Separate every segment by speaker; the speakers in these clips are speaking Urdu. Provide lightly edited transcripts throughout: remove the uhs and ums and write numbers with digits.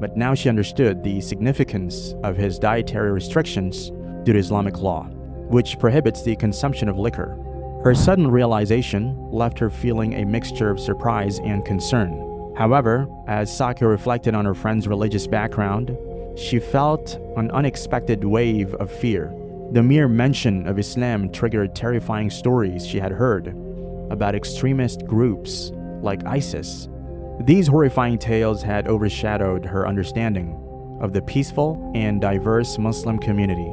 Speaker 1: But now she understood the significance of his dietary restrictions due to Islamic law, which prohibits the consumption of liquor. Her sudden realization left her feeling a mixture of surprise and concern. However, as Saki reflected on her friend's religious background, she felt an unexpected wave of fear. The mere mention of Islam triggered terrifying stories she had heard about extremist groups like ISIS. These horrifying tales had overshadowed her understanding of the peaceful and diverse Muslim community.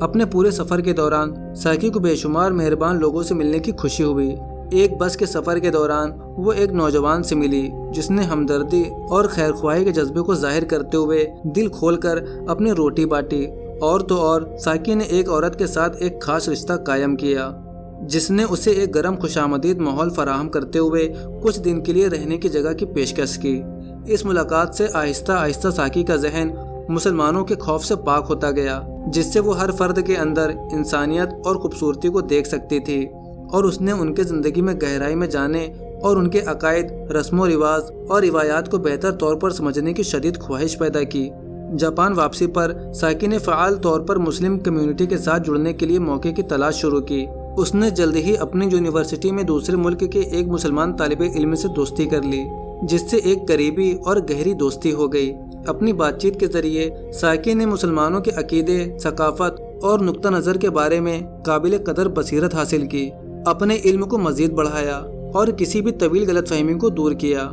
Speaker 2: اپنے پورے سفر کے دوران ساکی کو بے شمار مہربان لوگوں سے ملنے کی خوشی ہوئی۔ ایک بس کے سفر کے دوران وہ ایک نوجوان سے ملی جس نے ہمدردی اور خیرخواہی کے جذبے کو ظاہر کرتے ہوئے دل کھول کر اپنی روٹی بانٹی۔ اور تو اور ساکی نے ایک عورت کے ساتھ ایک خاص رشتہ قائم کیا جس نے اسے ایک گرم خوشامدید ماحول فراہم کرتے ہوئے کچھ دن کے لیے رہنے کی جگہ کی پیشکش کی۔ اس ملاقات سے آہستہ آہستہ ساکی کا ذہن مسلمانوں کے خوف سے پاک ہوتا گیا، جس سے وہ ہر فرد کے اندر انسانیت اور خوبصورتی کو دیکھ سکتی تھی، اور اس نے ان کے زندگی میں گہرائی میں جانے اور ان کے عقائد، رسم و رواج اور روایات کو بہتر طور پر سمجھنے کی شدید خواہش پیدا کی۔ جاپان واپسی پر ساکی نے فعال طور پر مسلم کمیونٹی کے ساتھ جڑنے کے لیے موقع کی تلاش شروع کی۔ اس نے جلد ہی اپنی یونیورسٹی میں دوسرے ملک کے ایک مسلمان طالب علم سے دوستی کر لی، جس سے ایک قریبی اور گہری دوستی ہو گئی۔ اپنی بات چیت کے ذریعے ساکی نے مسلمانوں کے عقیدے، ثقافت اور نقطہ نظر کے بارے میں قابل قدر بصیرت حاصل کی، اپنے علم کو مزید بڑھایا اور کسی بھی طویل غلط فہمی کو دور کیا۔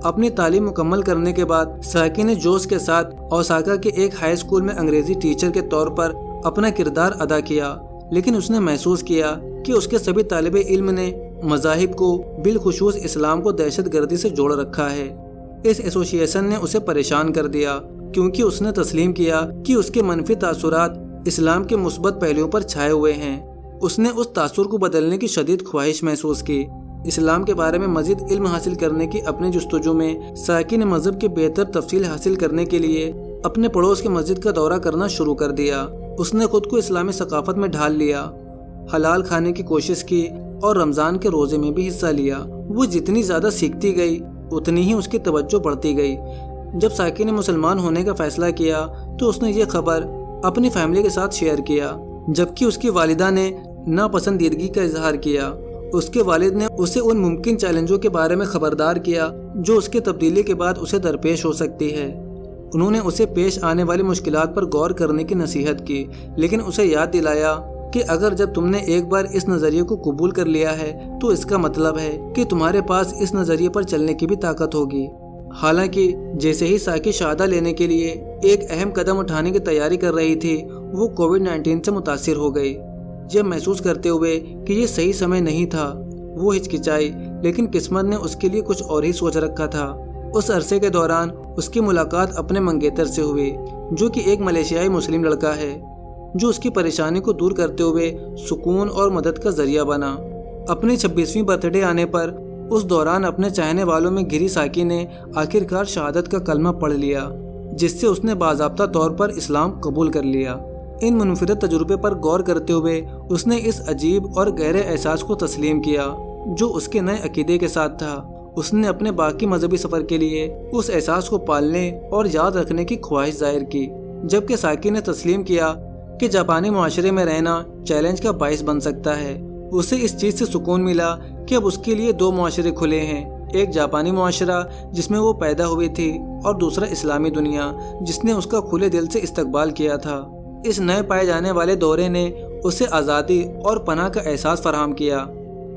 Speaker 2: اپنی تعلیم مکمل کرنے کے بعد ساکی نے جوش کے ساتھ اوساکا کے ایک ہائی اسکول میں انگریزی ٹیچر کے طور پر اپنا کردار ادا کیا، لیکن اس نے محسوس کیا کہ اس کے سبھی طالب علم نے مذاہب کو بالخصوص اسلام کو دہشت گردی سے جوڑ رکھا ہے۔ اس ایسوسی ایشن نے اسے پریشان کر دیا کیونکہ اس نے تسلیم کیا کہ اس کے منفی تاثرات اسلام کے مثبت پہلوؤں پر چھائے ہوئے ہیں۔ اس نے اس تاثر کو بدلنے کی شدید خواہش محسوس کی۔ اسلام کے بارے میں مزید علم حاصل کرنے کی اپنی جستجو میں ساکی نے مذہب کی بہتر تفصیل حاصل کرنے کے لیے اپنے پڑوس کے مسجد کا دورہ کرنا شروع کر دیا۔ اس نے خود کو اسلامی ثقافت میں ڈھال لیا، حلال کھانے کی کوشش کی اور رمضان کے روزے میں بھی حصہ لیا۔ وہ جتنی زیادہ سیکھتی گئی اتنی ہی اس کی توجہ بڑھتی گئی۔ جب ساکی نے مسلمان ہونے کا فیصلہ کیا تو اس نے یہ خبر اپنی فیملی کے ساتھ شیئر کیا، جبکہ اس کی والدہ نے ناپسندیدگی کا اظہار کیا۔ اس کے والد نے اسے ان ممکن چیلنجوں کے بارے میں خبردار کیا جو اس کے تبدیلی کے بعد اسے درپیش ہو سکتی ہے۔ انہوں نے اسے پیش آنے والی مشکلات پر غور کرنے کی نصیحت کی، لیکن اسے یاد دلایا کہ اگر جب تم نے ایک بار اس نظریے کو قبول کر لیا ہے تو اس کا مطلب ہے کہ تمہارے پاس اس نظریے پر چلنے کی بھی طاقت ہوگی۔ حالانکہ جیسے ہی ساکی شہادہ لینے کے لیے ایک اہم قدم اٹھانے کی تیاری کر رہی تھی، وہ کووڈ-19 سے متاثر ہو گئی۔ یہ محسوس کرتے ہوئے کہ یہ صحیح سمے نہیں تھا، وہ ہچکچائی، لیکن قسمت نے اس کے لیے کچھ اور ہی سوچ رکھا تھا۔ اس عرصے کے دوران اس کی ملاقات اپنے منگیتر سے ہوئی، جو کہ ایک ملیشیائی مسلم لڑکا ہے، جو اس کی پریشانی کو دور کرتے ہوئے سکون اور مدد کا ذریعہ بنا۔ اپنی 26ویں برتھ ڈے آنے پر اس دوران اپنے چاہنے والوں میں گھری ساکی نے آخرکار شہادت کا کلمہ پڑھ لیا، جس سے اس نے باضابطہ طور پر اسلام قبول کر لیا۔ ان منفرد تجربے پر غور کرتے ہوئے اس نے اس عجیب اور گہرے احساس کو تسلیم کیا جو اس کے نئے عقیدے کے ساتھ تھا۔ اس نے اپنے باقی مذہبی سفر کے لیے اس احساس کو پالنے اور یاد رکھنے کی خواہش ظاہر کی، جبکہ ساکی نے تسلیم کیا کہ جاپانی معاشرے میں رہنا چیلنج کا باعث بن سکتا ہے۔ اسے اس چیز سے سکون ملا کہ اب اس کے لیے دو معاشرے کھلے ہیں، ایک جاپانی معاشرہ جس میں وہ پیدا ہوئی تھی اور دوسرا اسلامی دنیا جس نے اس کا کھلے دل سے استقبال کیا تھا۔ اس نئے پائے جانے والے دورے نے اسے آزادی اور پناہ کا احساس فراہم کیا۔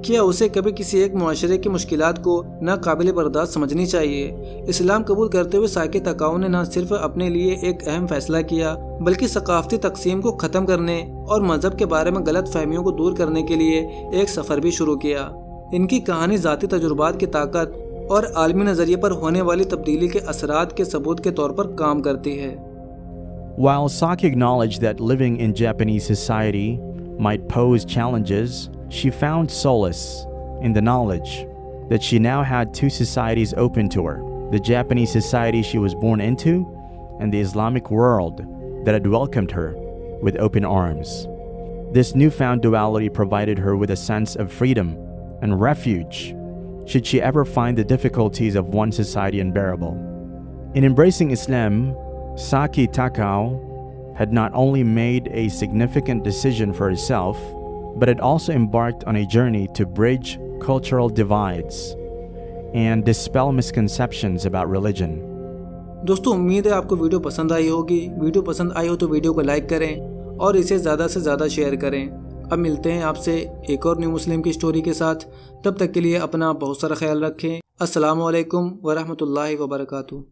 Speaker 2: کیا اسے کبھی کسی ایک معاشرے کی مشکلات کو ناقابل برداشت سمجھنی چاہیے؟ اسلام قبول کرتے ہوئے ساکی تاکاؤ نے نہ صرف اپنے لیے ایک اہم فیصلہ کیا بلکہ ثقافتی تقسیم کو ختم کرنے اور مذہب کے بارے میں غلط فہمیوں کو دور کرنے کے لیے ایک سفر بھی شروع کیا۔ ان کی کہانی ذاتی تجربات کی طاقت اور عالمی نظریے پر ہونے والی تبدیلی کے اثرات کے ثبوت کے طور پر کام کرتی ہے۔
Speaker 1: While Saki acknowledged that living in Japanese society might pose challenges, she found solace in the knowledge that she now had two societies open to her, the Japanese society she was born into and the Islamic world that had welcomed her with open arms. This newfound duality provided her with a sense of freedom and refuge should she ever find the difficulties of one society unbearable. In embracing Islam, Saki Takao had not only made a significant decision for herself, but had also embarked on a journey to bridge cultural divides and dispel misconceptions about religion.
Speaker 2: دوستو امید ہے آپ کو ویڈیو پسند آئی ہوگی۔ ویڈیو پسند آئی ہو تو ویڈیو کو لائک کریں اور اسے زیادہ سے زیادہ شیئر کریں۔ اب ملتے ہیں آپ سے ایک اور نیو مسلم کی سٹوری کے ساتھ، تب تک کے لیے اپنا بہت سارا خیال رکھیں۔ السلام علیکم ورحمۃ اللہ وبرکاتہ۔